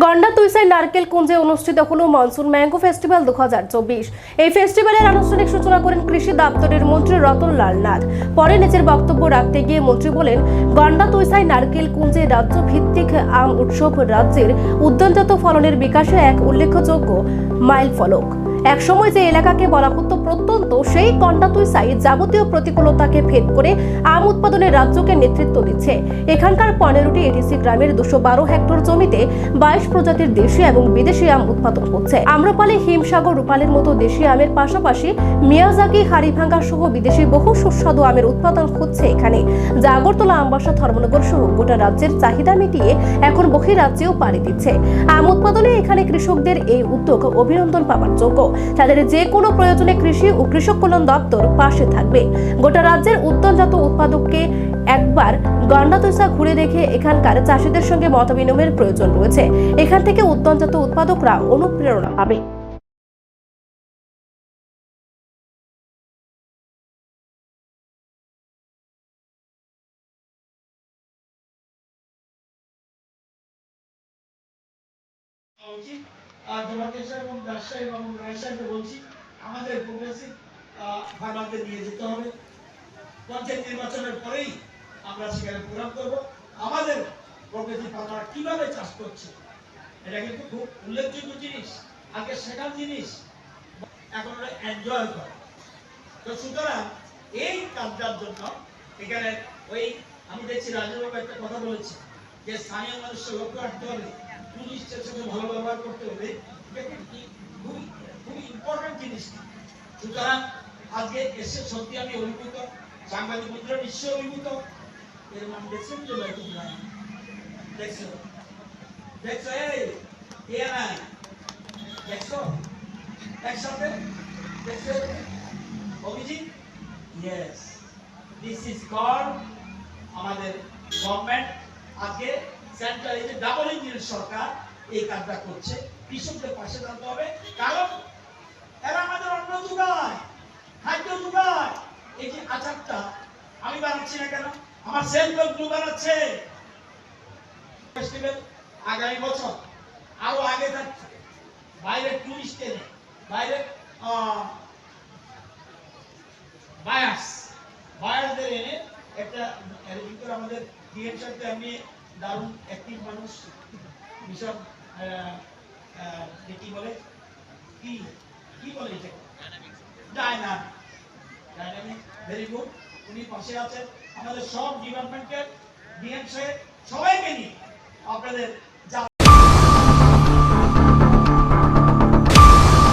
গন্ডাতুইসাই নারকেল কুঞ্জে অনুষ্ঠিত হলো মনসুন ম্যাঙ্গো ফেস্টিভ্যাল 2024। এই ফেস্টিভ্যালের আনুষ্ঠানিক সূচনা করেন কৃষি দপ্তরের মন্ত্রী রতন লাল নাথ। পরে নিজের বক্তব্য রাখতে গিয়ে মন্ত্রী বলেন, গন্ডাতুইসাই নারকেল কুঞ্জে রাজ্য ভিত্তিক আম উৎসব রাজ্যের উদ্যানজাত ফলনের বিকাশে এক উল্লেখযোগ্য মাইলফলক। এক সময় যে এলাকাকে বলা হতো প্রত্যন্ত, সেই গন্ডাতুইসাই যাবতীয় প্রতিকূলতাকে ভেদ করে আম উৎপাদনের রাজ্যকে নেতৃত্ব দিচ্ছে। এখানকার 15টি এডিসি গ্রামের 212 হেক্টর জমিতে 22 প্রজাতির দেশি এবং বিদেশি আম উৎপাদন হচ্ছে। আম্রপালি, হিমসাগর, রূপালীর মতো দেশি আমের পাশাপাশি মিয়াজাকি, হাড়িভাঙ্গা সহ বিদেশি বহু সুস্বাদু আমের উৎপাদন হচ্ছে এখানে, যা আগরতলা, আমবাসা, ধর্মনগর সহ গোটা রাজ্যের চাহিদা মিটিয়ে এখন বহিরাজ্যেও পাড়ি দিচ্ছে। আম উৎপাদনে এখানে কৃষকদের এই উদ্যোগ অভিনন্দন পাওয়ার যোগ্য। তাদের যে কোনো প্রয়োজনে কৃষি ও কৃষক কল্যাণ দপ্তর পাশে থাকবে। গোটা রাজ্যের উদ্যানজাত উৎপাদককে একবার গন্ডাতুইসা ঘুরে দেখে এখানকার চাষিদের সঙ্গে মত বিনিময়ের প্রয়োজন রয়েছে। এখান থেকে উদ্যানজাত উৎপাদকরা অনুপ্রেরণা পাবে। এবং ব্যবসায়ী এবং ব্যবসায়ীকে বলছি, আমাদের প্রোগ্রেসিভ ফার্মারদের নিয়ে যেতে হবে। পঞ্চায়েত নির্বাচনের পরেই আমরা সেখানে প্রোগ্রাম করব। আমাদের প্রোগ্রেসিভ ফার্মার কিভাবে চাষ করছে, এটা কিন্তু খুব উল্লেখযোগ্য জিনিস, আগে শেখার জিনিস, এখন ওরা এনজয় করে। তো সুতরাং এই কাজটার জন্য এখানে আমি দেখছি রাজুবাবু একটা কথা বলেছে যে স্থানীয় মানুষকে লক্ষ্য রাখতে হবে, টুরিস্টের সাথে ভালো ব্যবহার করতে হবে। খুবই ইম্পর্টেন্ট জিনিস। সুতরাং আজকে এসে সত্যি আমি অভিভূত, সাংবাদিক বন্ধুরা নিশ্চয়ই অভিভূত। এর নাম দেখছেন তো, দেখছো দেখছো দেখছো একসাথে দেখছো Abhijit. Yes, this is called আমাদের গভর্নমেন্ট। আজকে সেন্ট্রাল এই যে ডাবল ইঞ্জিন সরকার এই কাজটা করছে। কৃষকদের পাশে দাঁড়াতে হবে, কারণ এরা আমাদের অন্ন যোগায়, খাদ্য যোগায়। এই যে আচারটা আমি বানাচ্ছি না কেন, আমার সেলফ গ্রুপ বানাচ্ছে। ফেস্টিভ্যাল আগামী বছর আরো আগে যাচ্ছে, বাইরে টুরিস্ট এনে, বাইরে বায়ার্সদের এনে একটা ভিতরে আমাদের ডিএম সাহেব এমনি দারুণ অ্যাক্টিভ মানুষ, ভীষণ কি বলে কি বলে এটা, ডাইনামিক, ভেরি গুড। উনি পাশে আছেন, আমাদের সব ডিপার্টমেন্টের ডিএম সাহেব সবাইকে নিয়ে আপনাদের